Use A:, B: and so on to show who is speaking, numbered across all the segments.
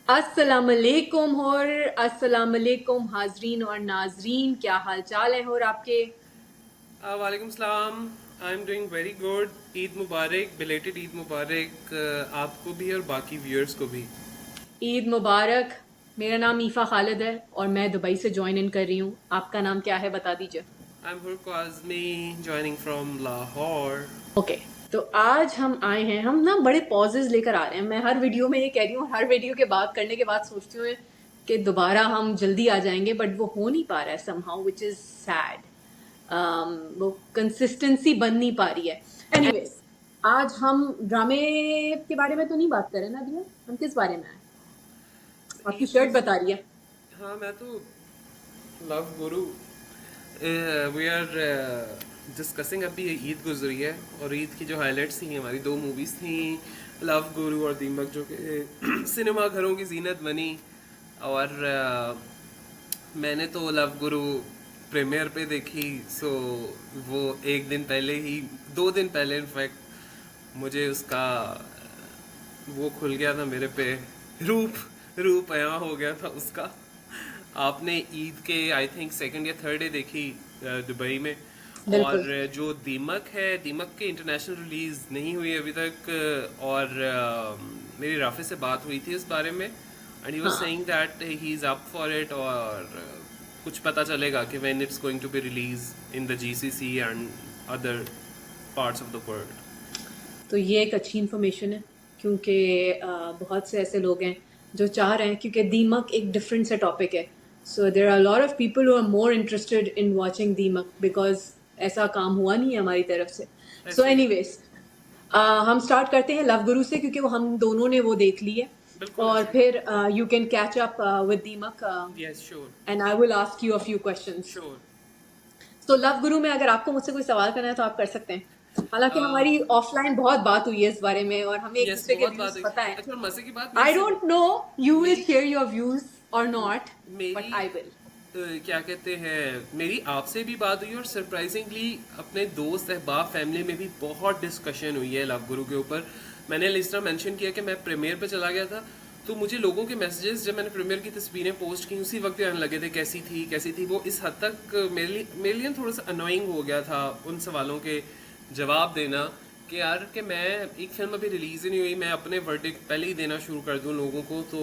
A: अस्सलाम वालेकुम और अस्सलाम वालेकुम हाजरीन और नाजरीन, क्या हाल चाल है और आपके?
B: वालेकुम सलाम। I am doing very good. Eid मुबारक, बिलेटेड ईद मुबारक आपको भी और बाकी व्यूअर्स को भी।
A: ईद मुबारक। मेरा नाम ईफ़ा खालिद है और मैं दुबई से ज्वाइन इन कर रही हूँ। आपका नाम क्या है, बता दीजिए।
B: I am Hurko Azmi, joining from Lahore.
A: Okay. तो आज हम आए हैं, हम ना बड़े पॉजेज लेकर आ रहे हैं। मैं हर वीडियो में ये कह रही हूँ, हर वीडियो के बाद करने के बाद सोचती हूँ कि दोबारा हम जल्दी आ जाएंगे, बट वो हो नहीं पा रहा है समहाउ, विच इज़ सैड। वो कंसिस्टेंसी बन नहीं पा रही है। एनीवेज, आज हम ड्रामे के बारे में तो नहीं बात करें ना दिया, हम किस बारे में आए? आपकी
B: ईद
A: शर्ट
B: गुज
A: बता रही है।
B: हाँ, मैं तो Love Guru we are discussing. अभी ईद गुजरी है और ईद की जो हाइलाइट्स थी, हमारी दो मूवीज़ थी, लव गुरु और दीमक, जो कि सिनेमा घरों की जीनत बनी। और मैंने तो लव गुरु प्रीमियर पे देखी। सो वो एक दिन पहले ही, 2 दिन पहले इनफैक्ट, मुझे उसका वो खुल गया था मेरे पे, रूप रूप आया हो गया था उसका। आपने ईद के आई थिंक सेकंड या थर्ड डे देखी दुबई में। और
A: बिल्कुल।
B: जो दीमक है, दीमक के इंटरनेशनल रिलीज नहीं हुई अभी तक। और मेरी राफी से बात हुई थी इस बारे में, एंड ही वाज
A: हाँ,
B: saying that he is up for it. और कुछ पता चलेगा कि when it's going to be release in the GCC and other parts of the world.
A: तो ये एक अच्छी इन्फॉर्मेशन है, क्योंकि बहुत से ऐसे लोग हैं जो चाह रहे हैं, क्योंकि दीमक एक डिफरेंट सा टॉपिक है। So there are lot of people who are more interested in watching Deemak, because ऐसा काम हुआ नहीं है हमारी तरफ से। सो
B: ऐसे
A: एनीवेज, हम स्टार्ट करते हैं लव गुरु से, क्योंकि वो हम दोनों ने वो देख ली है।
B: बिल्कुल
A: और
B: ऐसे।
A: फिर you can catch up with Deemak,
B: yes, sure.
A: And I will ask you a few questions.
B: Sure.
A: तो लव गुरु में अगर आपको मुझसे कोई सवाल करना है तो आप कर सकते हैं। हालांकि हमारी ऑफलाइन बहुत बात हुई है इस बारे में और हमें एक
B: यस,
A: दूसरे के
B: बहुत बात
A: व्यूज
B: हुई।
A: पता है।
B: अच्छा, और मजे की बात
A: I don't know you will
B: मेरी
A: शेयर योर व्यूज और नॉट, बट
B: मेरी
A: आई विल।
B: क्या कहते हैं, मेरी आपसे भी बात हुई, और सरप्राइजिंगली अपने दोस्त अहबाब फैमिली में भी बहुत डिस्कशन हुई है लव गुरु के ऊपर। मैंने इस तरह मेंशन किया कि मैं प्रीमियर पे चला गया था, तो मुझे लोगों के मैसेजेस, जब मैंने प्रीमियर की तस्वीरें पोस्ट की, उसी वक्त आने लगे थे, कैसी थी कैसी थी। वो इस हद तक मेरे लिए थोड़ा सा अनोइंग हो गया था उन सवालों के जवाब देना, कि यार कि मैं, एक फिल्म अभी रिलीज ही नहीं हुई, मैं अपने वर्डिक्ट पहले ही देना शुरू कर दूं लोगों को, तो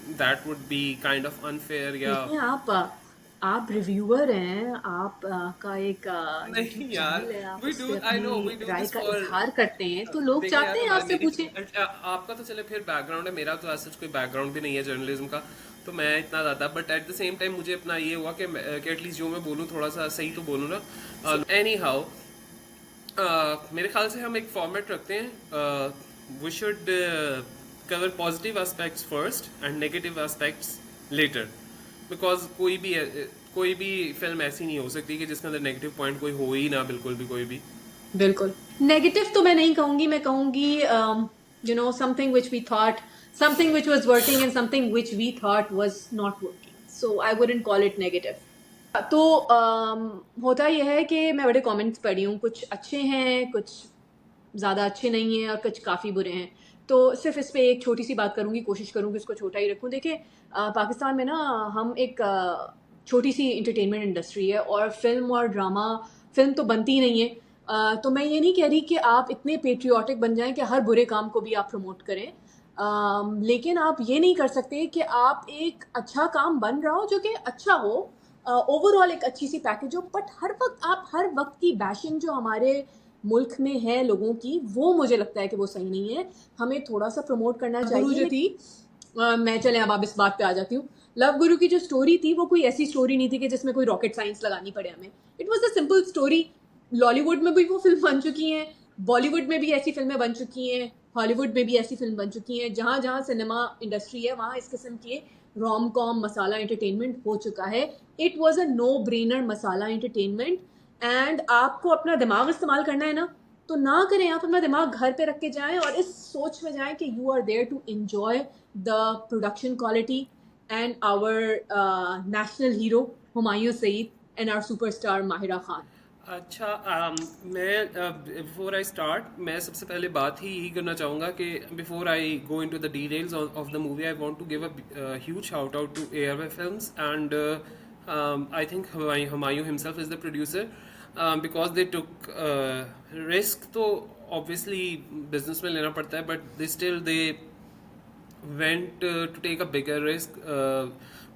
B: that would be kind of unfair. या
A: देखें, आप रिव्यूअर हैं, आप का एक यूट्यूब
B: नहीं यार,
A: चैनल है, आप
B: वी
A: उस
B: डू,
A: पर
B: आई
A: अपनी
B: नो वी डू
A: राय
B: दिस
A: का
B: फॉर।
A: इजहार करते हैं, तो लोग
B: देखिए यार,
A: चाहते हैं
B: हमारी
A: आपसे
B: मेरी
A: पूछें।
B: आपका तो चले फिर बैकग्राउंड है, मेरा तो ऐसा कोई बैकग्राउंड भी नहीं है जर्नलिज्म का, तो मैं इतना ज़्यादा, but at the same time मुझे अपना ये हुआ कि एटलीस्ट जो मैं बोलूँ थोड़ा सा सही तो बोलूँ ना। एनी हाउ, मेरे ख्याल से हम एक फॉर्मेट रखते हैं, we should cover positive aspects first and negative aspects later. Because कोई भी फिल्म ऐसी नहीं हो सकती कि जिसके अंदर नेगेटिव पॉइंट कोई हो ही ना, बिल्कुल भी कोई भी।
A: बिल्कुल। नेगेटिव तो मैं नहीं कहूंगी, मैं कहूंगी you know something which we thought, something which was working and something which we thought was not working, so I wouldn't call it negative. तो होता यह है कि मैं बड़े कमेंट्स पढ़ी हूँ, कुछ अच्छे हैं, कुछ ज़्यादा अच्छे नहीं हैं और कुछ काफ़ी बुरे हैं। तो सिर्फ इस पे एक छोटी सी बात करूँगी, कोशिश करूँगी इसको छोटा ही रखूँ। देखिए, पाकिस्तान में ना हम एक छोटी सी इंटरटेनमेंट इंडस्ट्री है, और फिल्म और ड्रामा, फिल्म तो बनती ही नहीं है। तो मैं ये नहीं कह रही कि आप इतने पेट्रियाटिक बन जाएं कि हर बुरे काम को भी आप प्रमोट करें। लेकिन आप ये नहीं कर सकते कि आप एक अच्छा काम बन रहा हो जो कि अच्छा हो, ओवरऑल एक अच्छी सी पैकेज हो, बट हर वक्त की बैशिंग जो हमारे मुल्क में है लोगों की, वो मुझे लगता है कि वो सही नहीं है। हमें थोड़ा सा प्रमोट करना चाहिए। गुरु जो थी, मैं चले अब इस बात पे आ जाती हूँ। लव गुरु की जो स्टोरी थी, वो कोई ऐसी स्टोरी नहीं थी कि जिसमें कोई रॉकेट साइंस लगानी पड़े हमें। It was a simple story. Lollywood में भी वो फिल्म बन चुकी हैं, बॉलीवुड में भी ऐसी फिल्में बन चुकी हैं, हॉलीवुड में भी ऐसी फिल्म बन चुकी हैं। जहाँ जहाँ सिनेमा इंडस्ट्री है, वहाँ इस किस्म के रोम कॉम मसाला एंटरटेनमेंट हो चुका है। It was a no brainer masala entertainment. And आपको अपना दिमाग इस्तेमाल करना है ना, तो ना करें। आप अपना दिमाग घर पे रख के जाएं और इस सोच में जाएं कि you are there to enjoy the production quality and our national hero Humayun Saeed and our superstar Mahira Khan.
B: अच्छा मैं बिफोर आई स्टार्ट मैं सबसे पहले बात ही यही करना चाहूँगा कि before I go into the details of the movie I want to give a huge shout out to ARY films and I think Humayun himself is the producer because they took risk तो obviously business में लेना पड़ता है but they still they went to take a bigger risk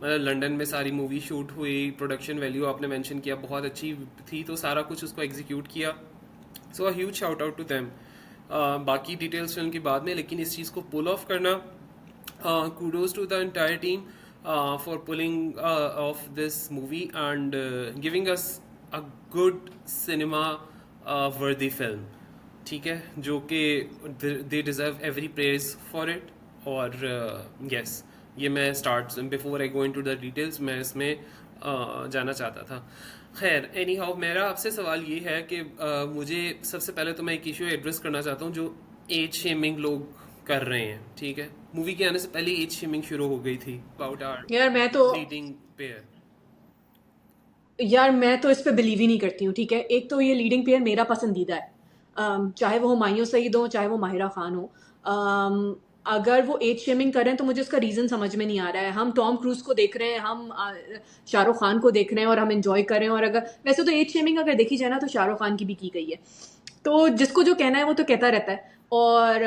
B: मतलब London में सारी movie shoot हुई production value आपने मेंशन किया बहुत अच्छी थी तो सारा कुछ उसको एग्जीक्यूट किया so a huge shout out to them बाकी डिटेल्स फिल्म की बाद में लेकिन इस चीज़ को पुल ऑफ करना kudos to the entire team for pulling off this movie and giving us a good cinema worthy film ठीक है जो कि they deserve every praise for it और यस ये मैं start before I go into the details मैं इसमें जाना चाहता था खैर एनी हाउ मेरा आपसे सवाल ये है कि मुझे सबसे पहले तो मैं एक इशू एड्रेस करना चाहता हूँ जो एज शेमिंग लोग कर रहे हैं ठीक है मूवी के आने से पहले एज शेमिंग शुरू हो गई थी अबाउट आवर
A: यार मैं तो
B: लीडिंग पेयर
A: यार मैं तो इस पे बिलीव ही नहीं करती हूँ ठीक है एक तो ये लीडिंग पेयर मेरा पसंदीदा है चाहे वो हुमायूं सईद हो चाहे वो माहिरा खान हो अगर वो एज शेमिंग कर रहे हैं तो मुझे उसका रीज़न समझ में नहीं आ रहा है हम टॉम क्रूज को देख रहे हैं हम शाहरुख खान को देख रहे हैं और हम इंजॉय कर रहे हैं और अगर वैसे तो एज शेमिंग अगर देखी जाए ना तो शाहरुख खान की भी की गई है तो जिसको जो कहना है वो तो कहता रहता है और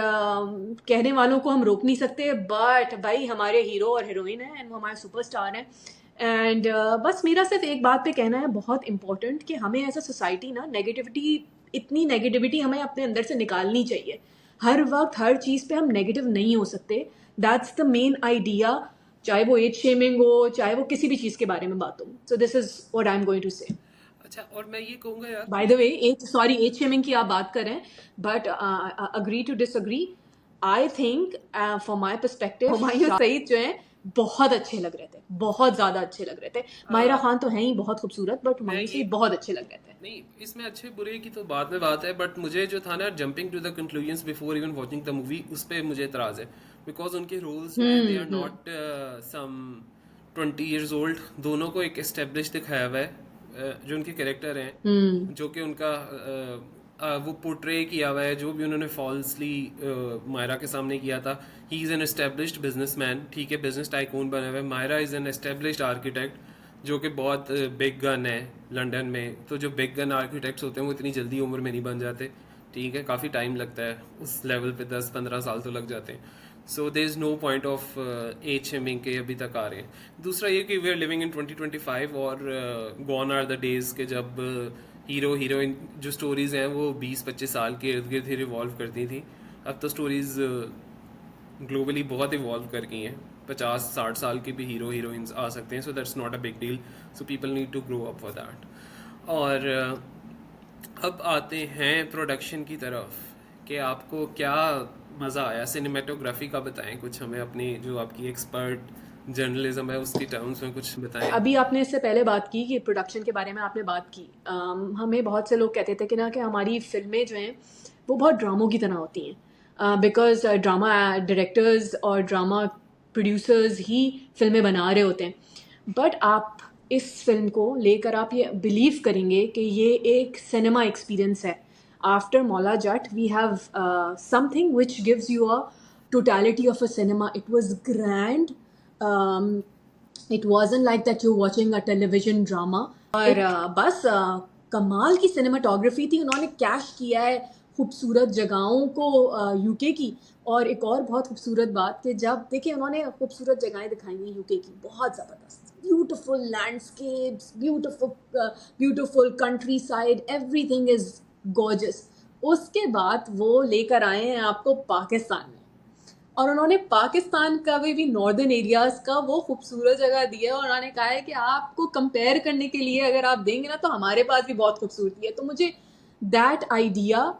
A: कहने वालों को हम रोक नहीं सकते बट भाई हमारे हीरो और हीरोइन हैं एंड वो हमारे सुपरस्टार हैं एंड बस मेरा सिर्फ एक बात पे कहना है बहुत इंपॉर्टेंट कि हमें एज अ सोसाइटी ना नेगेटिविटी इतनी नेगेटिविटी हमें अपने अंदर से निकालनी चाहिए हर वक्त हर चीज़ पे हम नेगेटिव नहीं हो सकते दैट्स द मेन आइडिया चाहे वो एज शेमिंग हो चाहे वो किसी भी चीज़ के बारे में बात हो so this is what I am going to say
B: अच्छा और मैं ये कहूँगा यार
A: by the way age shaming की आप बात करें but agree to disagree I think from my perspective Humayun Saeed जो है बहुत अच्छे लग रहे थे बहुत ज्यादा अच्छे लग रहे थे माहिरा खान तो है ही बहुत खूबसूरत बट हुमायूं सईद बहुत अच्छे लग रहे थे
B: नहीं इसमें अच्छे बुरे की तो बाद में बात है बट मुझे जो था ना jumping to the conclusions before even watching the movie उस पर मुझे एतराज है बिकॉज उनके रोल्स में they are not some 20 years old दोनों को एक एस्टेब्लिश दिखाया हुआ है जो उनके कैरेक्टर हैं जो कि उनका वो पोर्ट्रे किया हुआ है जो भी उन्होंने फॉल्सली मायरा के सामने किया था he is an established businessman ठीक है बिजनेस टाइकून बना हुआ है Maira is an established architect जो कि बहुत बिग गन है लंदन में तो जो बिग गन आर्किटेक्ट्स होते हैं वो इतनी जल्दी उम्र में नहीं बन जाते ठीक है काफ़ी टाइम लगता है उस लेवल पे 10-15 साल तो लग जाते हैं so there is no point of age shaming के अभी तक आ रहे हैं दूसरा ये कि वी आर लिविंग इन 2025 और गॉन आर द डेज के जब हीरो हीरोइन जो स्टोरीज हैं वो 20-25 साल के इर्द गिर्द ही रिवॉल्व करती थी अब तो स्टोरीज ग्लोबली बहुत इवॉल्व कर गई हैं 50-60 साल के भी हीरो हीरोइंस आ सकते हैं so that's not a big deal so people need to grow up for that और अब आते हैं प्रोडक्शन की तरफ कि आपको क्या मज़ा आया सिनेमेटोग्राफी का बताएं कुछ हमें अपनी जो आपकी एक्सपर्ट जर्नलिज्म है उसकी टर्म्स में कुछ बताएं
A: अभी आपने इससे पहले बात की कि प्रोडक्शन के बारे में आपने बात की हमें बहुत से लोग कहते थे कि ना कि हमारी फिल्में जो हैं वो बहुत ड्रामों की तरह होती हैं बिकॉज ड्रामा डायरेक्टर्स और ड्रामा प्रोड्यूसर्स ही फिल्में बना रहे होते हैं बट आप इस फिल्म को लेकर आप ये बिलीव करेंगे कि ये एक सिनेमा एक्सपीरियंस है after Maula Jatt we have something which gives you a totality of a cinema. It was grand. It wasn't like that you're watching a television drama. और बस कमाल की सिनेमाटोग्राफी थी उन्होंने कैश किया है खूबसूरत जगहों को यूके की और एक और बहुत खूबसूरत बात कि जब देखिए उन्होंने खूबसूरत जगहें दिखाई हुई यूके की बहुत ज़बरदस्त beautiful landscapes beautiful country side everything is gorgeous उसके बाद वो लेकर आए हैं आपको पाकिस्तान में और उन्होंने पाकिस्तान का भी नॉर्दर्न एरियाज का वो खूबसूरत जगह दी है और उन्होंने कहा है कि आपको कंपेयर करने के लिए अगर आप देंगे ना तो हमारे पास भी बहुत खूबसूरती है तो मुझे that idea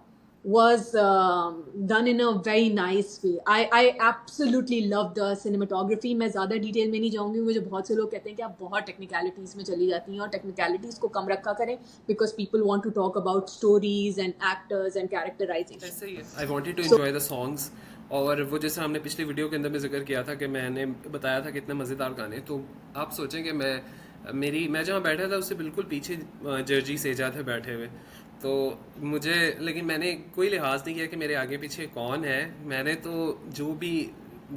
A: was done in a very nice way. I absolutely love the cinematography. मैं ज़्यादा डिटेल में नहीं जाऊँगी मुझे बहुत से लोग कहते हैं कि आप बहुत टेक्निकलिटीज़ में चली जाती हैं और टेक्निकलिटीज़ को कम रखा करें because people want to talk about stories and actors and characterization
B: ऐसे ही है I wanted to enjoy the songs और वो जैसे हमने पिछली वीडियो के अंदर में जिक्र किया था कि मैंने बताया था कि इतने मज़ेदार गाने तो आप सोचें कि मैं मैं जहाँ बैठा था उससे बिल्कुल पीछे जर्जी सेजा थे बैठे हुए। तो मुझे, लेकिन मैंने कोई लिहाज नहीं किया कि मेरे आगे पीछे कौन है। मैंने तो जो भी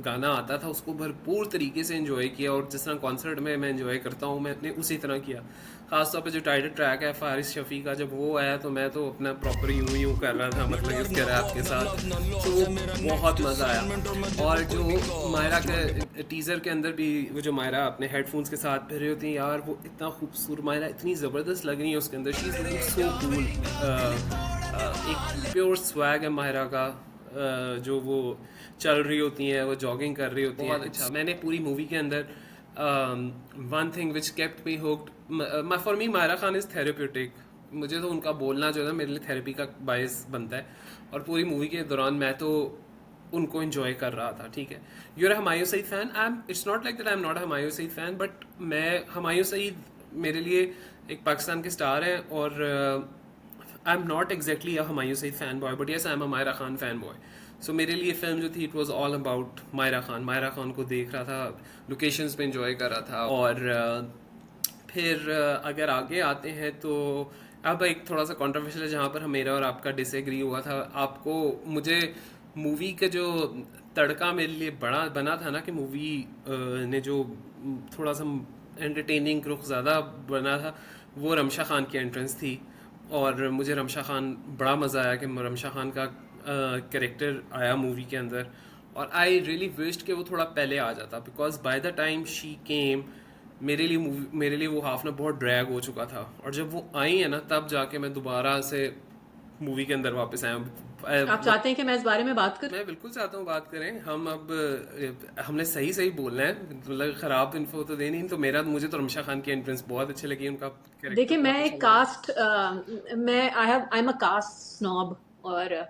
B: गाना आता था उसको भरपूर तरीके से एंजॉय किया, और जिस तरह कॉन्सर्ट में मैं एंजॉय करता हूँ मैंने उसी तरह किया। खासतौर पे जो टाइटल ट्रैक है फारिस शफी का, जब वो आया तो मैं तो अपना प्रॉपर यूं यूं कर रहा था, मतलब इसके रैप के साथ। तो बहुत मज़ा आया। और जो मायरा के टीज़र के अंदर भी वो जो मायरा अपने हेडफोन्स के साथ फिर रही होती है यार, वो इतना खूबसूरत, मायरा इतनी ज़बरदस्त लग रही है उसके अंदर। She is looking so cool. एक प्योर स्वैग है मायरा का। जो वो चल रही होती हैं, वो जॉगिंग कर रही होती हैं। अच्छा, मैंने पूरी मूवी के अंदर one thing which kept me hooked, for me Maira Khan is therapeutic. मुझे तो उनका बोलना जो है ना मेरे लिए थेरेपी का बायस बनता है। और पूरी मूवी के दौरान मैं तो उनको एंजॉय कर रहा था। ठीक है, you are Humayun Saeed fan, I am, it's not like that I am not Humayun Saeed fan, but मैं हमायूं सईद मेरे लिए एक पाकिस्तान के स्टार हैं। और I am not exactly a Humayun Saeed fan boy, but yes I am a Mahira Khan fan boy. So मेरे लिए फिल्म जो थी it was all about Mahira Khan को देख रहा था, लोकेशंस पे एंजॉय कर रहा था। और फिर अगर आगे आते हैं तो अब एक थोड़ा सा कंट्रोवर्शियल है जहाँ पर मेरा और आपका डिसएग्री हुआ था। आपको, मुझे मूवी का जो तड़का मेरे लिए बड़ा बना था ना, कि मूवी ने जो थोड़ा सा एंटरटेनिंग रुख ज़्यादा बना था, वो रमशा खान की एंट्रेंस थी। और मुझे रमशा खान बड़ा मज़ा आया कि रमशा खान का कैरेक्टर आया मूवी के अंदर। और आई रियली विश्ड कि वो थोड़ा पहले आ जाता, because by the time she came मेरे लिए वो हाफ ना बहुत ड्रैग हो चुका था। और जब वो आई है ना तब जाके मैं दोबारा से मूवी के अंदर वापस आया हूँ।
A: आप चाहते हैं कि मैं इस बारे में बात करूं?
B: मैं बिल्कुल चाहता हूँ बात करें हम अब। हमने सही सही बोलना है, मतलब खराब इन्फो तो देनी नहीं। तो मुझे तो रमशा खान की एंट्रेंस बहुत अच्छी लगी, उनका कैरेक्टर
A: देखिए, मैं
B: बहुत अच्छा
A: एक
B: लगा।
A: मैं I am a caste snob, और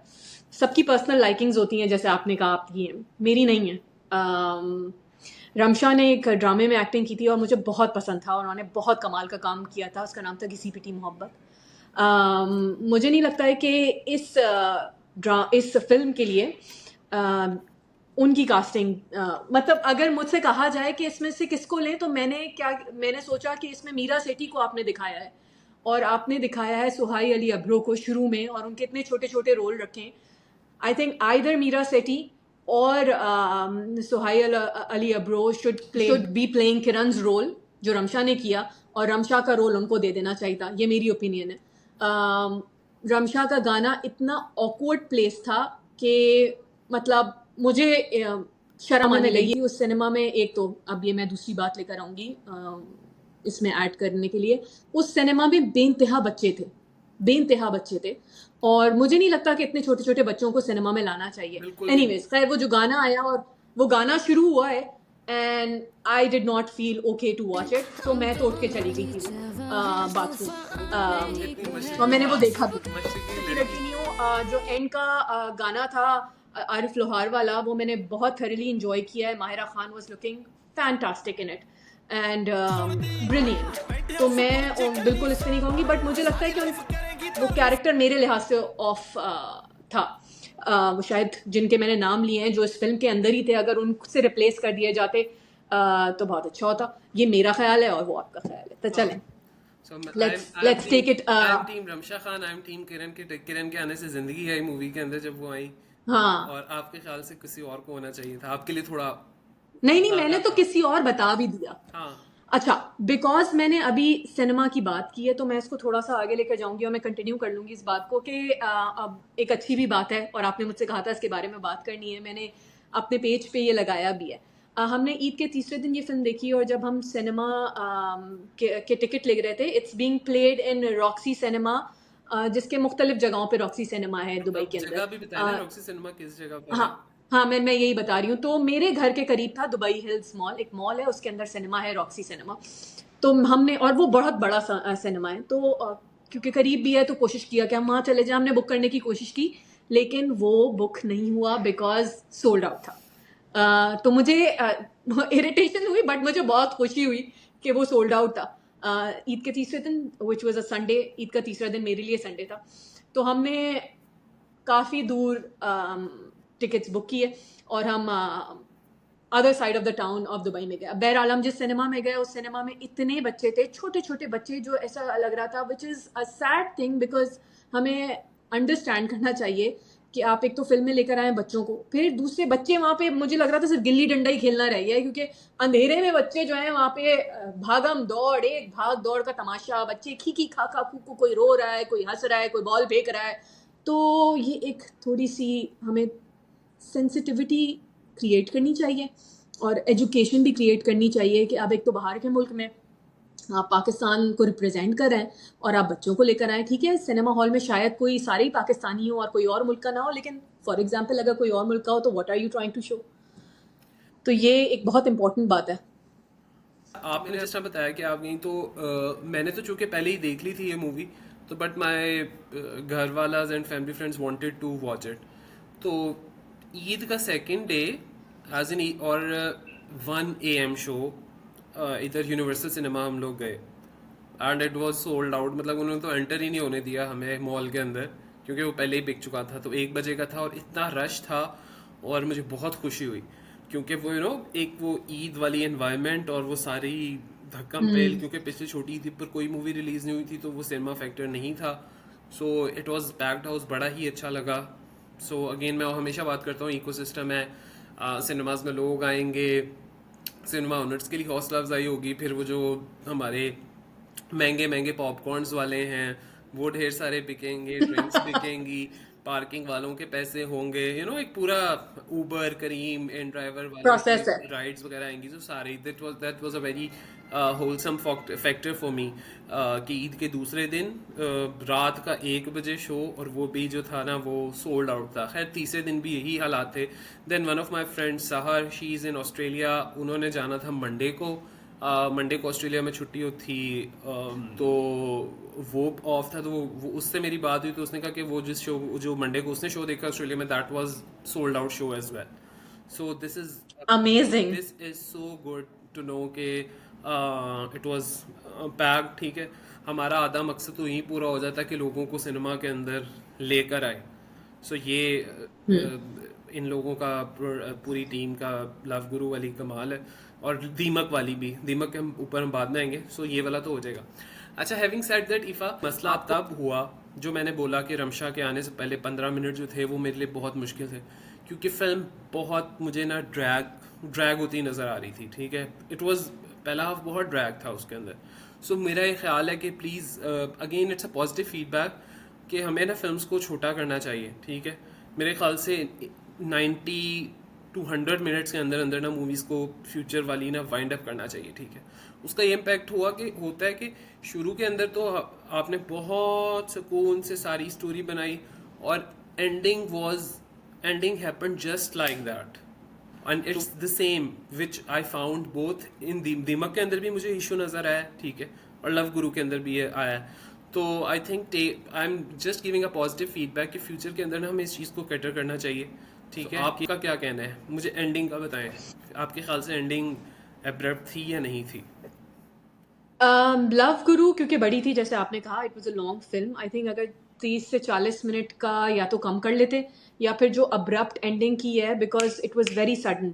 A: सबकी पर्सनल लाइकिंग्स होती हैं, जैसे आपने कहा आपकी हैं, मेरी नहीं है। रमशा ने एक ड्रामे में एक्टिंग की थी और मुझे बहुत पसंद था, और उन्होंने बहुत कमाल का काम किया था। उसका नाम था घिसी पिटी मोहब्बत। मुझे नहीं लगता है कि इस फिल्म के लिए अम, उनकी कास्टिंग, मतलब अगर मुझसे कहा जाए कि इसमें से किसको लें, तो मैंने सोचा कि इसमें मीरा सेठी को आपने दिखाया है, और आपने दिखाया है सुहाई अली अब्रो को शुरू में, और उनके इतने छोटे छोटे रोल रखे। I think either Mira Sethi और Sohai Ali Abro should be playing Kiran's role जो रमशा ने किया, और रमशा का रोल उनको दे देना चाहिए था। ये मेरी ओपिनियन है। रमशा का गाना इतना ऑकवर्ड प्लेस था कि मतलब मुझे शर्म आने लगी उस सिनेमा में। एक तो अब ये मैं दूसरी बात लेकर आऊंगी इसमें ऐड करने के लिए, उस सिनेमा में बेइंतहा बच्चे थे, और मुझे नहीं लगता कि इतने छोटे छोटे बच्चों को सिनेमा में लाना चाहिए।
B: बिल्कुल भी
A: एनीवेज, खैर, वो जो गाना आया और वो गाना शुरू हुआ है, and I did not feel okay to watch it, so मैं तो उठ के चली गई थी बाथरूम,
B: इतनी मच्छी
A: और
B: की
A: मैंने वो देखा भी।
B: मच्छी की
A: लड़की
B: लड़की।
A: नहीं हूँ। जो एंड का गाना था आरिफ लोहार वाला, वो मैंने बहुत थरली इंजॉय किया है। Mahira Khan was looking fantastic in it and brilliant. तो मैं बिल्कुल इस पर नहीं कहूँगी, बट मुझे लगता है कि वो कैरेक्टर मेरे लिहाज से ऑफ था। वो शायद जिनके मैंने नाम लिए हैं जो इस फिल्म के अंदर ही थे, अगर उनसे रिप्लेस कर दिए जाते तो बहुत अच्छा होता। ये मेरा ख्याल है और वो आपका ख्याल है, तो चलें,
B: So
A: let's take it।
B: I am team Ramsha Khan, I am team Kiran के आने से जिंदगी आई मूवी के अंदर जब वो आई।
A: हाँ,
B: और आपके ख्याल से किसी और को होना चाहिए था आपके लिए थोड़ा
A: नहीं, मैंने
B: ज्यादा
A: तो
B: था।
A: किसी और बता भी दिया।
B: हाँ।
A: अच्छा, बिकॉज मैंने अभी सिनेमा की बात की है, तो मैं इसको थोड़ा सा आगे लेकर जाऊंगी और मैं कंटिन्यू कर लूंगी इस बात को कि अब एक अच्छी भी बात है, और आपने मुझसे कहा था इसके बारे में बात करनी है, मैंने अपने पेज पे ये लगाया भी है। हमने ईद के तीसरे दिन ये फिल्म देखी, और जब हम सिनेमा के टिकट ले रहे थे, it's being played in Roxy cinema, जिसके मुख्तलिफ जगहों पे रॉक्सी सिनेमा है दुबई
B: अब
A: के
B: जगह
A: अंदर।
B: भी बताए ना, रॉक्सी सिनेमा किस जगह पर है?
A: हाँ, हाँ, मैं यही बता रही हूँ। तो मेरे घर के करीब था दुबई हिल्स मॉल, एक मॉल है, उसके अंदर सिनेमा है, रॉक्सी सिनेमा। तो हमने, और वो बहुत बड़ा सिनेमा है, तो क्योंकि करीब भी है तो कोशिश किया कि हम वहाँ चले जाएं। हमने बुक करने की कोशिश की, लेकिन वो बुक नहीं हुआ बिकॉज सोल्ड आउट था। तो मुझे इरिटेशन हुई, बट मुझे बहुत खुशी हुई कि वो सोल्ड आउट था। ईद के तीसरे दिन, which was a Sunday, Eid का तीसरा दिन मेरे लिए संडे था, तो हमने काफ़ी दूर टिकट्स बुक किए, और हम other side of the town of Dubai में गया. बहरहाल हम जिस सिनेमा में गए उस सिनेमा में इतने बच्चे थे, छोटे छोटे बच्चे, जो ऐसा लग रहा था, which is a sad thing, because हमें अंडरस्टैंड करना चाहिए कि आप एक तो फिल्म में लेकर आए बच्चों को, फिर दूसरे बच्चे वहाँ पे, मुझे लग रहा था सिर्फ गिल्ली डंडा ही खेलना रह गया है, क्योंकि अंधेरे में बच्चे जो हैं वहाँ पे भागम दौड़, एक भाग दौड़ का तमाशा, बच्चे खी खा खा कू, कोई रो रहा है, कोई हंस रहा है, कोई बॉल फेंक रहा है. तो ये एक थोड़ी सी हमें सेंसिटिविटी क्रिएट करनी चाहिए और एजुकेशन भी क्रिएट करनी चाहिए कि अब एक तो बाहर के मुल्क में आप पाकिस्तान को रिप्रेजेंट कर रहे हैं और आप बच्चों को लेकर आए. ठीक है, सिनेमा हॉल में शायद कोई सारे ही पाकिस्तानी हो और कोई और मुल्क का ना हो, लेकिन फॉर एग्जांपल अगर कोई और मुल्क का हो तो what are you trying to show. तो ये एक बहुत इंपॉर्टेंट बात है.
B: आपने जैसा बताया कि आप गई, तो मैंने तो चूंकि पहले ही देख ली थी ये मूवी, तो बट माय घर वालाज and family friends wanted to watch it. तो ईद का सेकंड डे एज इन, और 1 AM शो इधर यूनिवर्सल सिनेमा हम लोग गए, and it was sold out. मतलब उन्होंने तो एंटर ही नहीं होने दिया हमें मॉल के अंदर, क्योंकि वो पहले ही बिक चुका था. तो 1 बजे का था और इतना रश था, और मुझे बहुत खुशी हुई, क्योंकि वो एक वो ईद वाली एनवायरनमेंट और वो सारी धक्कम पेल, क्योंकि पिछली छोटी ईद पर कोई मूवी रिलीज नहीं हुई थी, तो वो सिनेमा फैक्टर नहीं था. So it was packed house, बड़ा ही अच्छा लगा. सो अगेन मैं हमेशा बात करता हूँ, इकोसिस्टम है, सिनेमाज में लोग आएंगे, सिनेमा ओनर्स के लिए हौसला अफजाई होगी, फिर वो जो हमारे महंगे महंगे पॉपकॉर्न्स वाले हैं वो ढेर सारे बिकेंगे, ड्रिंक्स बिकेंगी, पार्किंग वालों के पैसे होंगे, एक पूरा उबर करीम एंड ड्राइवर वालों
A: प्रोसेस है.
B: की राइड्स वगैरह आएंगी. तो सारी that was a very wholesome factor for me, कि ईद के दूसरे दिन रात का 1 बजे शो, और वो भी जो था ना वो सोल्ड आउट था. खैर तीसरे दिन भी यही हालात थे. Then one of my friends Sahar, she is in Australia, उन्होंने जाना था मंडे को. मंडे को ऑस्ट्रेलिया में छुट्टी थी, तो वो ऑफ था. तो वो उससे मेरी बात हुई, तो उसने कहा कि वो जिस शो, जो मंडे को उसने शो देखा ऑस्ट्रेलिया में, that was sold out show as well. So
A: amazing.
B: This is so good to know कि इट वाज पैक्ड. ठीक है, हमारा आधा मकसद तो यही पूरा हो जाता है कि लोगों को सिनेमा के अंदर लेकर आए. सो ये इन लोगों का, पूरी टीम का, लव गुरु वाली कमाल है, और दीमक वाली भी. दीमक के ऊपर हम बाद में आएंगे. सो ये वाला तो हो जाएगा. अच्छा, हैविंग सेड दैट, इफ़ा, मसला अब तब हुआ जो मैंने बोला कि रमशा के आने से पहले 15 मिनट जो थे वो मेरे लिए बहुत मुश्किल थे, क्योंकि फिल्म बहुत मुझे ना ड्रैग होती नज़र आ रही थी. ठीक है, इट वाज, पहला हाफ बहुत ड्रैग था उसके अंदर. सो मेरा ये ख्याल है कि please, again it's a positive feedback, कि हमें ना फिल्म्स को छोटा करना चाहिए. ठीक है, मेरे ख्याल से 90 to 100 मिनट्स के अंदर अंदर ना मूवीज़ को फ्यूचर वाली ना वाइंड अप करना चाहिए. ठीक है, उसका ये इम्पैक्ट होता है कि शुरू के अंदर तो आपने बहुत सुकून से सारी स्टोरी बनाई, और ending happened just like that, and it's the same which I found both in दीमक के अंदर भी मुझे इशू नज़र आया. ठीक है, और लव गुरु के अंदर भी आया. तो I think I am just giving a positive feedback कि फ्यूचर के अंदर ना हमें इस चीज़ को कैटर करना चाहिए. ठीक है, आपका क्या कहना है? मुझे एंडिंग का बताएं, आपके ख्याल से एंडिंग एब्रप्ट थी या नहीं थी?
A: लव गुरु क्योंकि बड़ी थी, जैसे आपने कहा, it was a long film. I think अगर 30 से 40 मिनट का या तो कम कर लेते, या फिर जो अब्रप्ट एंडिंग की है, because it was very sudden.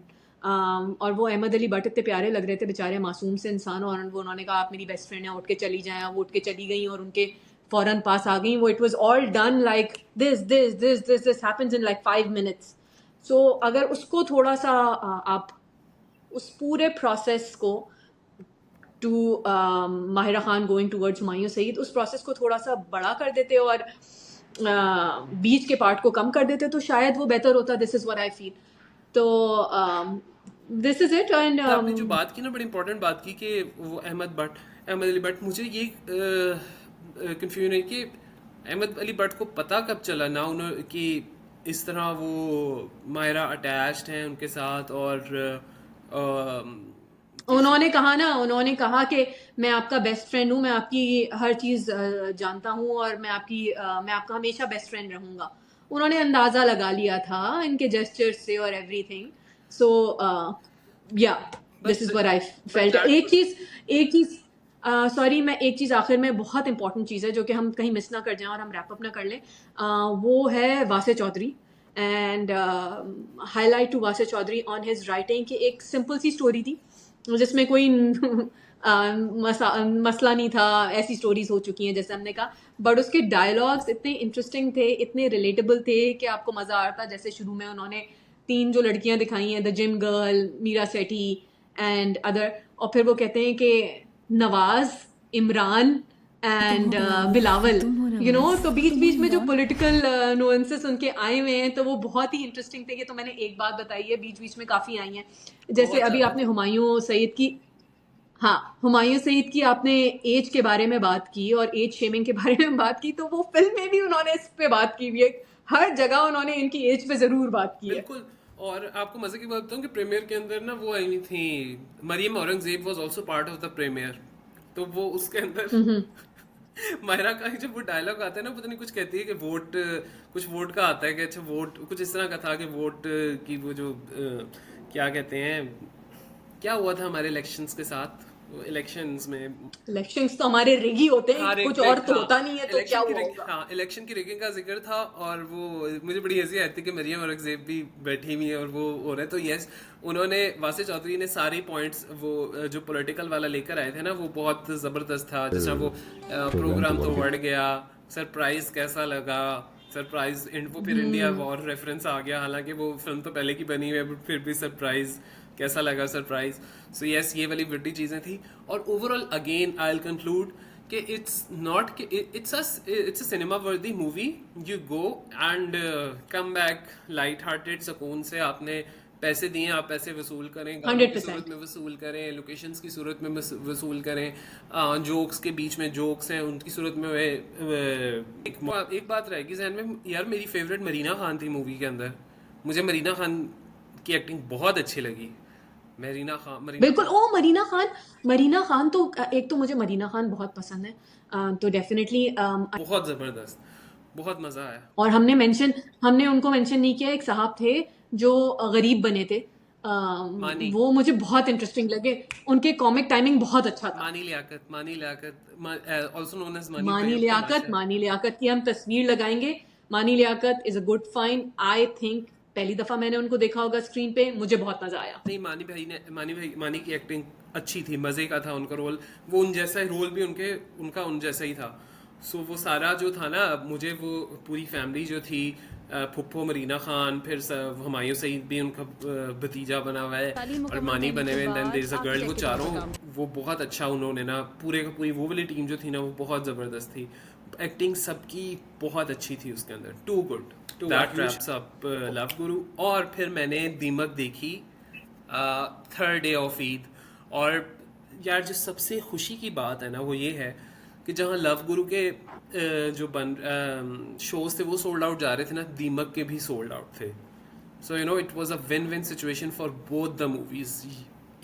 A: और वो अहमद अली भट्ट इतने प्यारे लग रहे थे, बेचारे मासूम से इंसान, और वो उन्होंने कहा आप मेरी बेस्ट फ्रेंड हैं, उठ के चली जाएं. वो उठ के चली गई और उनके फौरन पास आ गई. वो it was all done like this happens in like 5 minutes. So अगर उसको थोड़ा सा आप उस पूरे प्रोसेस को, to Mahira Khan going towards Humayun Saeed, उस प्रोसेस को थोड़ा सा बड़ा कर देते और बीच के पार्ट को कम कर देते, तो शायद वो बेहतर होता. This is what I feel. तो दिस इज इट. एंड
B: आपने जो बात की ना, बड़ी इंपॉर्टेंट बात की कि वो अहमद अली भट्ट, मुझे ये कंफ्यूजन है कि अहमद अली भट्ट को पता कब चला ना उन्होंने कि इस तरह वो माहिरा अटैच्ड हैं उनके साथ, और
A: उन्होंने कहा कि मैं आपका बेस्ट फ्रेंड हूँ, मैं आपकी हर चीज़ जानता हूँ, और मैं आपका हमेशा बेस्ट फ्रेंड रहूँगा. उन्होंने अंदाज़ा लगा लिया था इनके जेस्चर से और एवरीथिंग. सो या this is what I felt. एक चीज़ सॉरी, मैं एक चीज़ आखिर में, बहुत इंपॉर्टेंट चीज़ है जो कि हम कहीं मिस ना कर जाएं और हम रैप अप ना कर लें, वो है Wasay Chaudhry. And highlight to Wasir Chaudhry on his writing कि एक सिंपल सी स्टोरी थी जिसमें कोई मसला नहीं था, ऐसी स्टोरीज हो चुकी हैं जैसे हमने कहा, बट उसके डायलॉग्स इतने इंटरेस्टिंग थे, इतने रिलेटेबल थे कि आपको मज़ा आता। जैसे शुरू में उन्होंने 3 जो लड़कियां दिखाई हैं, the gym girl, Meera Sethi and other, और फिर वो कहते हैं कि Nawaz, Imran and Bilawal, you know, तो बीच बीच में जो पॉलिटिकल नुएंसेस उनके आए हुए हैं तो वो बहुत ही इंटरेस्टिंग थे। ये तो मैंने एक बात बताई है, बीच बीच में काफ़ी आई हैं। जैसे
B: बहुत
A: अभी
B: ज्यादा।
A: आपने हुमायूं सईद की, हाँ, हुमायूं सईद की आपने एज के बारे में बात की और एज शेमिंग के बारे में बात की, तो वो फिल्म में भी उन्होंने इस पे बात की हुई है। हर जगह उन्होंने इनकी एज पे जरूर बात की है।
B: बिल्कुल। और आपको मजे की बात बताऊं कि प्रीमियर के अंदर ना वो आई हुई थी, Maryam Aurangzeb was also part of the premiere. तो वो उसके अंदर मायरा का जब वो डायलॉग आता है ना, पता नहीं कुछ कहती है कि वोट, कुछ वोट का आता है कि अच्छा वोट, कुछ इस तरह का था कि वोट की वो जो क्या कहते हैं, क्या हुआ था हमारे इलेक्शंस के साथ, इलेक्शंस में।
A: इलेक्शंस तो हमारे रिग ही होते हैं,
B: हाँ,
A: कुछ
B: रिग
A: और तो
B: था।
A: होता नहीं है, तो क्या
B: इलेक्शन की
A: हुआ
B: रिग,
A: होगा।
B: हाँ, इलेक्शन की रिगिंग का जिक्र था। और वो मुझे बड़ी हंसी आती थी कि मरियम औरंगजेब भी बैठी हुई है और वो हो रहा है। तो यस, उन्होंने, वासिर चौधरी ने सारे पॉइंट्स वो जो पॉलिटिकल वाला लेकर आए थे ना, वो बहुत जबरदस्त था। जैसा वो प्रोग्राम तो बढ़ गया, सरप्राइज कैसा लगा, सरप्राइज, वो फिर इंडिया वॉर रेफरेंस आ गया, हालांकि वो फिल्म तो पहले की बनी हुई है, बट फिर भी सरप्राइज कैसा लगा, सरप्राइज। सो यस, ये वाली बड़ी चीजें थी। और overall again I will conclude कि it's not, it's a cinema worthy movie. You go and come back light hearted, सुकून से। आपने पैसे दिए, आप पैसे वसूल करें, गानों की
A: 100%।
B: सूरत में वसूल करें, लोकेशंस की सूरत में वसूल करें, जोक्स के बीच में जोक्स हैं उनकी सूरत में एक बात रहेगी जहन में यार, मेरी फेवरेट मरीना खान थी मूवी के अंदर। मुझे मरीना खान की एक्टिंग बहुत अच्छी लगी। मरीना
A: बिल्कुल।
B: खान
A: ओ, मरीना खान, मरीना खान तो एक तो मुझे मरीना खान बहुत पसंद है, तो डेफिनेटली।
B: बहुत जबरदस्त, बहुत मजा आया।
A: और हमने उनको मेंशन नहीं किया, एक साहब थे जो गरीब बने थे,
B: मानी
A: वो मुझे बहुत इंटरेस्टिंग लगे। उनके कॉमिक टाइमिंग बहुत अच्छा था।
B: मानी लियाकत, ऑल्सो नोन एज मानी भाई
A: मानी
B: ऑफ
A: लियाकत,
B: तमाशा।
A: मानी लियाकत की हम तस्वीर लगाएंगे। Mani Liaquat is a good fine, I think. पहली दफा मैंने उनको देखा होगा स्क्रीन पे, मुझे बहुत मजा आया।
B: नहीं, मानी की एक्टिंग अच्छी थी, मजे का था उनका रोल। वो उन जैसा रोल भी उनका उन जैसा ही था। सो वो सारा जो था ना, मुझे वो पूरी फैमिली जो थी, फुप्पो मरीना खान, फिर हुमायूं सईद भी उनका भतीजा बना हुआ है,
C: तालीम
B: और
C: मुकम्मल
B: मानी
C: करने
B: बने
C: के
B: हुए, देन देयर
C: बाद
B: इज अ
C: आप
B: गर्ल। वो
C: detective
B: चारों,
C: का काम
B: वो बहुत अच्छा उन्होंने ना, पूरे का पूरी वो वाली टीम जो थी ना, वो बहुत जबरदस्त थी। एक्टिंग सबकी बहुत अच्छी थी उसके अंदर, too good. That wraps up Love Guru. और फिर मैंने दीमक देखी थर्ड डे ऑफ ईद। और यार, जो सबसे खुशी की बात है ना, वो ये है कि जहाँ लव गुरु के जो शोज थे वो सोल्ड आउट जा रहे थे ना, दीमक के भी सोल्ड आउट थे। So you know, it was a win win situation for both the movies.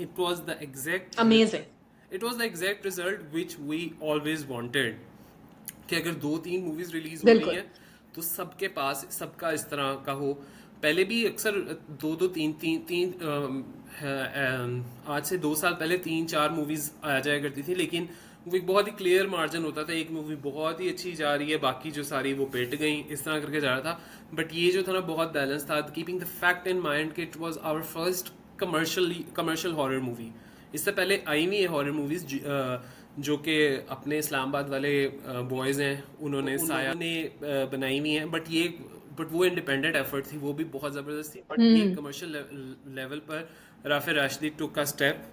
B: It was the exact
A: amazing.
B: It was the exact result which we always wanted, कि अगर 2-3 मूवीज रिलीज हो रही
A: बिल्कुल।
B: हैं तो सबके पास सबका इस तरह का हो। पहले भी अक्सर दो दो तीन तीन तीन आज से 2 साल पहले 3-4 मूवीज आ जाया करती थी, लेकिन वो एक बहुत ही क्लियर मार्जिन होता था, एक मूवी बहुत ही अच्छी जा रही है, बाकी जो सारी वो पिट गई, इस तरह करके जा रहा था। बट ये जो था ना, बहुत बैलेंस था, keeping the fact in mind कि it was our first commercial horror movie. इससे पहले आई हुई है हॉरर मूवीज जो कि अपने इस्लामाबाद वाले बॉयज़ हैं, उन्होंने साया ने बनाई हुई हैं। बट वो इंडिपेंडेंट एफर्ट थी, वो भी बहुत ज़बरदस्त थी। बट एक कमर्शियल लेवल पर Rafay Rashidi took a step.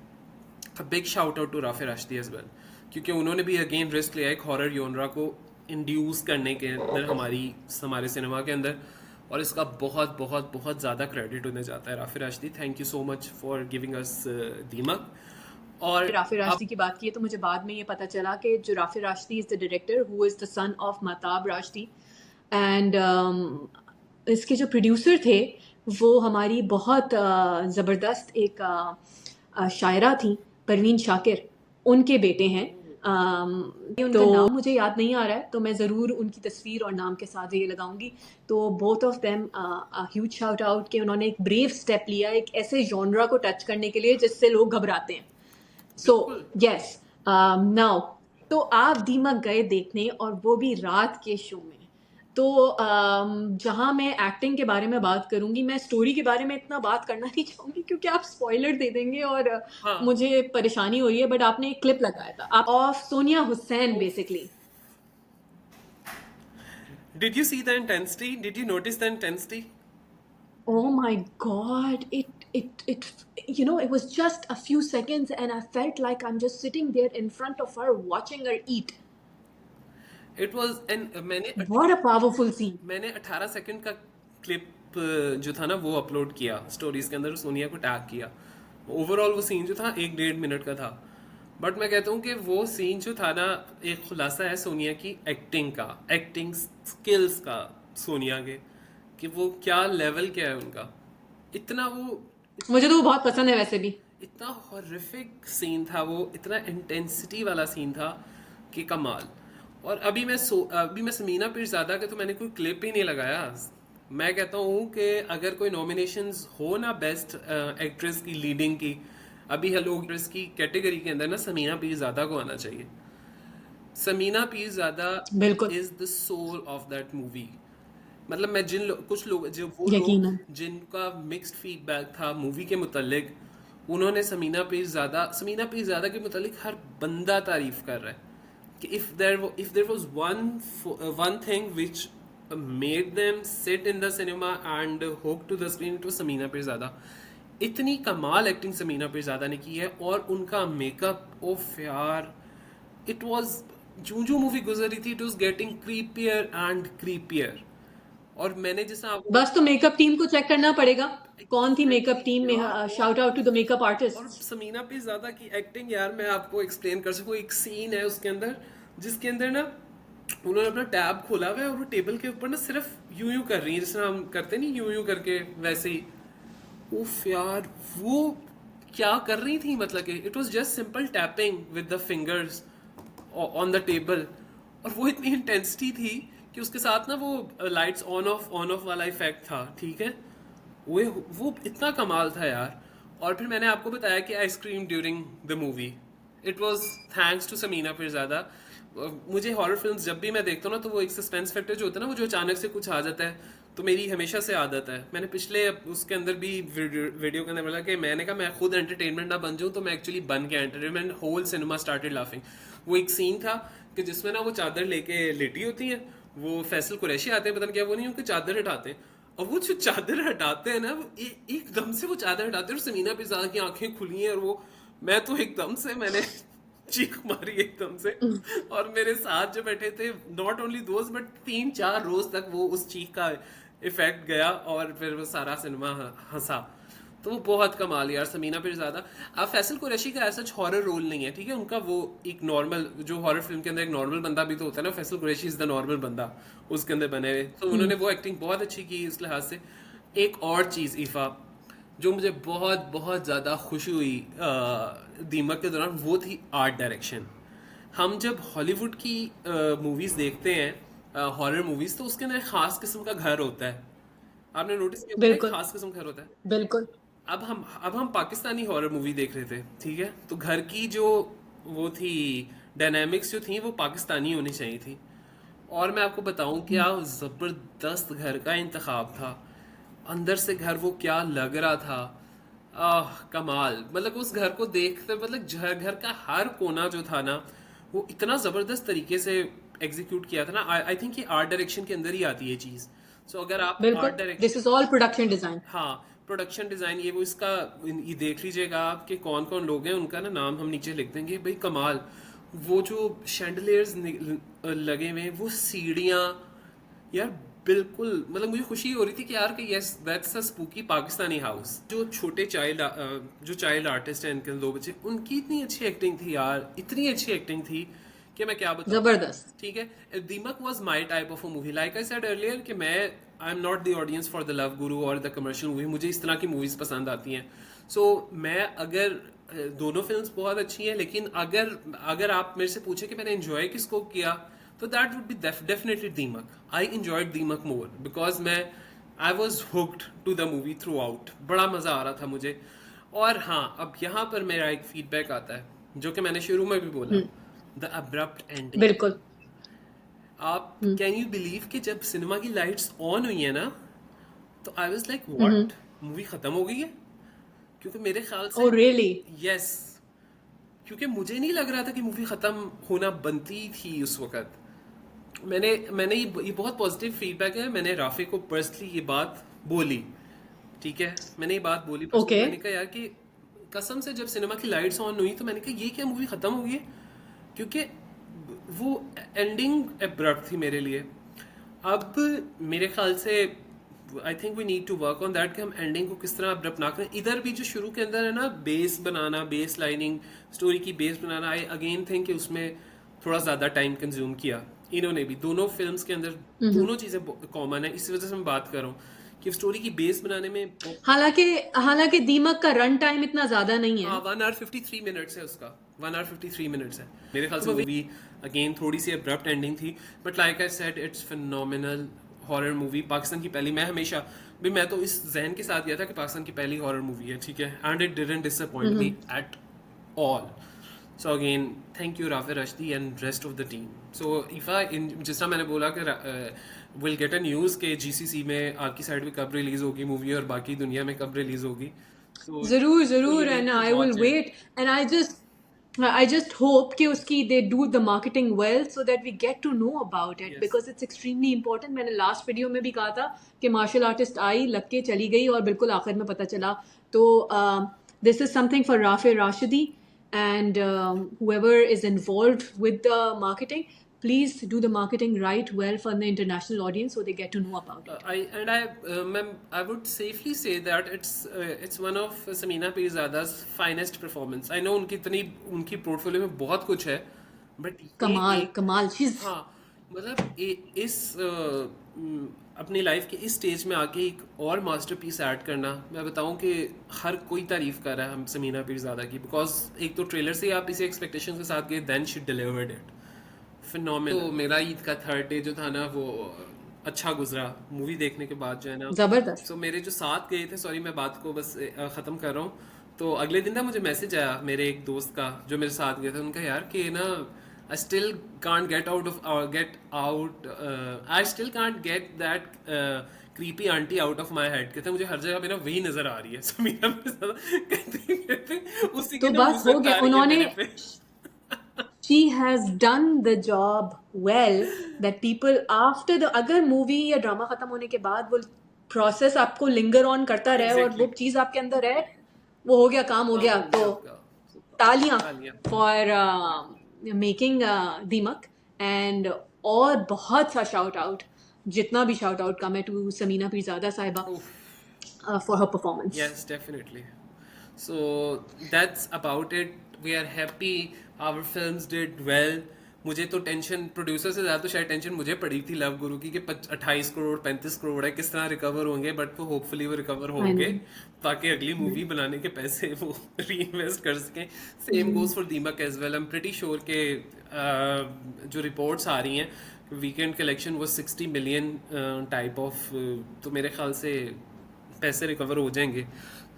B: A big shout out to Rafay Rashidi as well, क्योंकि उन्होंने भी अगेन रिस्क लिया एक हॉरर योनरा को इंड्यूस करने के अंदर हमारे सिनेमा के अंदर। और इसका बहुत बहुत बहुत ज़्यादा क्रेडिट उन्हें जाता है, Rafe Rashidi. Thank you so much for giving us दीमक। और
A: राफे राशिदी की बात की है तो मुझे बाद में ये पता चला कि जो Rafe Rashidi is the director who is the son of Mahtab Rashidi, and इसके जो प्रोड्यूसर थे वो हमारी बहुत ज़बरदस्त एक शायरा थी, परवीन शाकिर, उनके बेटे हैं। उनका नाम मुझे याद नहीं आ रहा है, तो मैं ज़रूर उनकी तस्वीर और नाम के साथ ये लगाऊंगी। तो both of them huge shout out कि उन्होंने एक ब्रेव स्टेप लिया एक ऐसे जॉनरा को टच करने के लिए जिससे लोग घबराते हैं। सो यस, नाउ तो आप दीमक गए देखने, और वो भी रात के शो में। तो जहाँ मैं एक्टिंग के बारे में बात करूंगी, मैं स्टोरी के बारे में इतना बात करना नहीं चाहूंगी क्योंकि आप स्पॉइलर दे देंगे और
B: हाँ।
A: मुझे परेशानी हो रही है। बट आपने एक क्लिप लगाया था आप of Sonia Hussain basically.
B: Did you see the intensity? Did you notice the intensity?
A: Oh my God! It it was just a few seconds, and I felt like I'm just sitting there in front of her watching her eat.
B: It was and
A: What a powerful scene!
B: मैंने 18 second का clip जो था ना वो upload किया stories के अंदर, सोनिया को टैग किया। ओवरऑल वो सीन जो था 1-1.5 मिनट का था, बट मैं कहता हूँ कि वो सीन जो था ना एक खुलासा है सोनिया की एक्टिंग का, एक्टिंग स्किल्स का, सोनिया के कि वो क्या लेवल क्या है उनका। इतना वो
A: मुझे तो वो बहुत पसंद है वैसे भी।
B: इतना हॉरिफिक सीन था वो, इतना इंटेंसिटी वाला सीन था कि कमाल। और अभी मैं समीना पीरज़ादा के तो मैंने कोई क्लिप ही नहीं लगाया। मैं कहता हूँ कि अगर कोई नॉमिनेशंस हो ना बेस्ट एक्ट्रेस की लीडिंग की, अभी हेलो एक्ट्रेस की कैटेगरी के अंदर ना समीना पीरज़ादा को आना चाहिए। समीना पीरज़ादा
A: बिल्कुल
B: is the soul of that movie. मतलब मैं कुछ लोग जो वो लोग
A: यकीनन।
B: जिनका मिक्स्ड फीडबैक था मूवी के मुतालिक, उन्होंने समीना पीरज़ादा के मुतालिक हर बंदा तारीफ कर रहा है कि if there was one thing which made them sit in the cinema and hook to the screen, it was Samina Pirzada. इतनी कमाल एक्टिंग समीना पीरज़ादा ने की है, और उनका मेकअप ओफ यार, इट वाज जूं जूं मूवी गुजर रही थी इट वाज गेटिंग क्रीपियर एंड क्रीपियर। और मैंने जैसा आपको
A: बस तो मेकअप टीम को चेक करना पड़ेगा कौन थी मेकअप टीम में। Shout out to the makeup
B: और
A: आर्टिस्ट।
B: समीना पीरज़ादा की एक्टिंग यार मैं आपको एक्सप्लेन कर सकूं। एक सीन है उसके अंदर जिसके अंदर ना उन्होंने अपना टैब खोला हुआ है और वो टेबल के ऊपर ना सिर्फ यूं यूं कर रही है, जैसे हम करते नहीं यूं यूं करके, वैसे ही। उफ यार वो क्या कर रही थी, मतलब कि it was just simple tapping with the fingers on the table, और वो इतनी इंटेंसिटी थी कि उसके साथ ना वो लाइट्स ऑन ऑफ वाला इफेक्ट था, ठीक है। वो इतना कमाल था यार। और फिर मैंने आपको बताया कि ice cream during the movie, it was thanks to Samina Peerzada. मुझे हॉरर फिल्म्स जब भी मैं देखता हूँ ना, तो वो एक सस्पेंस फैक्टर जो होता है ना, वो जो अचानक से कुछ आ जाता है, तो मेरी हमेशा से आदत है। मैंने पिछले उसके अंदर भी वीडियो के अंदर बोला कि मैंने कहा मैं खुद एंटरटेनमेंट ना बन जाऊँ, तो मैं एक्चुअली बन के entertainment, whole cinema started laughing. वो एक सीन था कि जिसमें ना वो चादर लेके लेटी होती है, वो फैसल कुरैशी आते हैं, पता नहीं क्या, वो नहीं उनकी चादर हटाते हैं, और वो जो चादर हटाते हैं ना, वो एकदम से वो चादर हटाते हैं और समीना पीरज़ादा की आंखें खुली हैं, और वो मैं तो एकदम से मैंने चीख मारी एकदम से। और मेरे साथ जो बैठे थे, नॉट ओनली दोस्त बट 3-4 रोज तक वो उस चीख का इफेक्ट गया, और फिर वो सारा सिनेमा हंसा। तो वो बहुत कमाल यार समीना पीरज़ादा। अब फैसल कुरैशी का ऐसा हॉरर रोल नहीं है, ठीक है, उनका वो एक नॉर्मल, जो हॉरर फिल्म के अंदर एक नॉर्मल बंदा भी तो होता है ना, Faisal Qureshi is the normal बंदा उसके अंदर बने हुए, तो उन्होंने वो एक्टिंग बहुत अच्छी की इस लिहाज से। एक और चीज़ ईफा जो मुझे बहुत बहुत ज़्यादा खुशी हुई दीमक के दौरान, वो थी आर्ट डायरेक्शन। हम जब हॉलीवुड की मूवीज़ देखते हैं, हॉरर मूवीज़, तो उसके अंदर एक ख़ास किस्म का घर होता है। आपने नोटिस किया होगा, एक
A: बिल्कुल
B: ख़ास किस्म का घर होता है।
A: बिल्कुल।
B: अब हम पाकिस्तानी हॉरर मूवी देख रहे थे, ठीक है, तो घर की जो वो थी डायनामिक्स जो थी वो पाकिस्तानी होनी चाहिए थी। और मैं आपको बताऊं क्या ज़बरदस्त घर का इंतखाब था। अंदर से घर वो क्या लग रहा था, कमाल। मतलब उस घर को देखते, मतलब घर का हर कोना जो था ना, वो इतना ज़बरदस्त तरीके से एग्जीक्यूट किया था ना। आई थिंक ये आर्ट डायरेक्शन के अंदर ही आती है चीज़। सो अगर आप
A: बिल्कुल
B: art
A: this
B: direction,
A: is all production design.
B: हाँ, प्रोडक्शन डिज़ाइन, ये वो इसका ये देख लीजिएगा आप कि कौन कौन लोग हैं, उनका ना नाम हम नीचे लिख देंगे भाई। कमाल, वो जो शैंडलियर्स लगे हुए हैं, वो सीढ़ियाँ यार, बिल्कुल। मतलब मुझे खुशी हो रही थी कि यार कि yes that's a spooky Pakistani house. जो छोटे चाइल्ड आर्टिस्ट हैं, इनके 2 बच्चे, उनकी इतनी अच्छी एक्टिंग थी यार, इतनी अच्छी एक्टिंग थी कि मैं क्या बताऊं।
A: जबरदस्त।
B: ठीक है, दीमक was my type of a movie, like I said earlier कि मैं I am not the audience for the love Guru और द कमर्शियल मूवी। मुझे इस तरह की मूवीज पसंद आती हैं। सो मैं अगर दोनों फिल्म्स बहुत अच्छी हैं, लेकिन अगर आप मेरे से पूछे कि मैंने एंजॉय किसको किया, तो दैट वुड बी डेफिनेटली दीमक। I enjoyed Deemak more because I was hooked to the movie throughout. बड़ा मज़ा आ रहा था मुझे। और हाँ, अब यहाँ पर मेरा एक फीडबैक आता है जो कि मैंने शुरू में भी बोला, द अब्रप्ट एंडिंग।
A: बिल्कुल
B: आप कैन यू बिलीव कि जब सिनेमा की लाइट्स ऑन हुई है ना, तो I was like what, movie खत्म हो गई है? क्योंकि मेरे ख्याल
A: Oh,
B: से
A: really?
B: यस, क्योंकि मुझे नहीं लग रहा था कि मूवी खत्म होना बनती थी उस वक्त। मैंने ये बहुत पॉजिटिव फीडबैक है, मैंने राफे को पर्सनली ये बात बोली, ठीक है, मैंने ये बात बोली पर्सनली।
A: Okay.
B: मैंने कहा यार कि कसम से जब सिनेमा की लाइट्स ऑन हुई तो मैंने कहा ये क्या मूवी खत्म हो गई है, क्योंकि वो एंडिंग एब्रप्ट थी मेरे लिए। अब मेरे ख्याल से I think we need to work on that कि हम एंडिंग को किस तरह अब्रप्ट ना करें। इधर भी जो शुरू के अंदर है ना, बेस बनाना, बेस लाइनिंग, स्टोरी की base banana, I again think कि उसमें थोड़ा ज़्यादा टाइम कंज्यूम किया इन्होंने भी। दोनों फिल्म्स के अंदर दोनों चीज़ें कॉमन है, इस वजह से मैं बात कर रहा हूँ कि स्टोरी की बेस बनाने में
A: हालांकि दीमक का रन टाइम इतना ज्यादा नहीं है।
B: हाँ, 1 hour 53 मिनट्स है उसका, 1 hour 53 मिनट्स है मेरे ख्याल से। मूवी अगेन थोड़ी सी अब्रप्ट एंडिंग थी, but like I said it's phenomenal horror movie. Pakistan की पहली, मैं हमेशा भी, मैं तो इस जहन के साथ गया था कि पाकिस्तान की पहली हॉरर मूवी है, ठीक है, and it didn't disappoint me at all. So again thank you Rafay Rashdi and rest of the team. So इफ़ा जिस तरह मैंने बोला कि विल गेट अ न्यूज़ के जीसीसी में आपकी साइड में कब रिलीज होगी मूवी और बाकी दुनिया में कब रिलीज होगी। So
A: जरूर
B: you need
A: and
B: to
A: I will
B: watch it.
A: wait and I just hope कि उसकी they do the marketing well so that we get to know about it
B: Yes.
A: because it's extremely important. मैंने last video में भी कहा था कि martial artist I, लग के चली गई और बिल्कुल आखिर में पता चला। तो this is something for Rafe Rashidi and whoever is involved with the marketing. Please do the marketing right well for the international audience so they get to know about it.
B: I would safely say that it's one of Samina Pirzada's finest performance. I know उनकी portfolio में बहुत कुछ है, but
A: कमाल she's
B: हाँ, मतलब इस अपनी लाइफ के इस स्टेज में आके एक और मास्टरपीस ऐड करना, मैं बताऊं कि हर कोई तारीफ कर रहा है हम समीना पीरज़ादा की, बिकॉज एक तो ट्रेलर से ही आप इसे एक्सपेक्टेशन के साथ गए, then she delivered it phenomenal. तो मेरा ईद का थर्ड डे जो था ना वो अच्छा गुजरा मूवी देखने के बाद, जो है ना
A: जबरदस्त।
B: सो मेरे जो साथ गए थे, सॉरी मैं बात को बस ख़त्म कर रहा हूँ, तो अगले दिन ना मुझे मैसेज आया मेरे एक दोस्त का जो मेरे साथ गया था, उनका यार कि ना I still can't get out I still can't get that creepy auntie out of my head। कहते मुझे हर जगह पे ना वही नजर आ रही है समीना कहते उसी
A: तो
B: की ना
A: बस हो गया, उन्होंने she has done the job well that people after the अगर मूवी या ड्रामा खत्म होने के बाद वो प्रोसेस आपको लिंगर ऑन करता रहे और वो चीज आपके अंदर है, वो हो गया, काम हो गया। तो तालियां फॉर मेकिंग दीमक एंड और बहुत सा शाउट आउट, जितना भी शाउट आउट कम है टू समीना पीरज़ादा साहिबा for her performance.
B: Yes, definitely. So that's about it. We are happy. Our films did well. मुझे तो टेंशन, प्रोड्यूसर से ज़्यादा तो शायद टेंशन मुझे पड़ी थी लव गुरु की कि 28 करोड़ 35 करोड़ है, किस तरह रिकवर होंगे, बट वो होपफुली वो रिकवर होंगे ताकि अगली मूवी बनाने के पैसे वो री इन्वेस्ट कर सकें। Same goes for Deemak as well. I am pretty sure के जो रिपोर्ट्स आ रही हैं वीकेंड कलेक्शन वो 60 मिलियन टाइप ऑफ, तो मेरे ख्याल से पैसे रिकवर हो जाएंगे,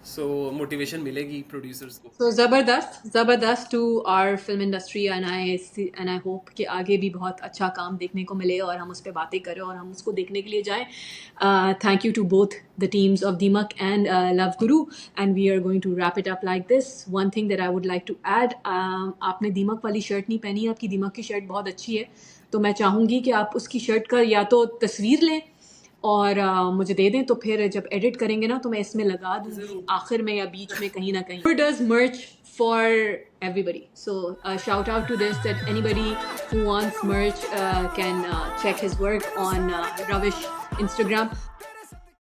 B: सो मोटिवेशन मिलेगी प्रोड्यूसर्स को।
A: So जबरदस्त to our film industry and I hope कि आगे भी बहुत अच्छा काम देखने को मिले और हम उस पर बातें करें और हम उसको देखने के लिए जाएं। Thank you to both the teams of Deemak and Love Guru, and we are going to wrap it up like this. One thing that I would like to add, आपने दीमक वाली शर्ट नहीं पहनी, आपकी दीमक की शर्ट बहुत अच्छी है, तो मैं चाहूँगी कि आप उसकी शर्ट का या तो तस्वीर लें और मुझे दे दें, तो फिर जब एडिट करेंगे ना तो मैं इसमें लगा दूँगी आखिर में या बीच में कहीं ना कहीं। Who does merch for everybody? So shout out to this that anybody who wants merch can check his work on Ravish Instagram.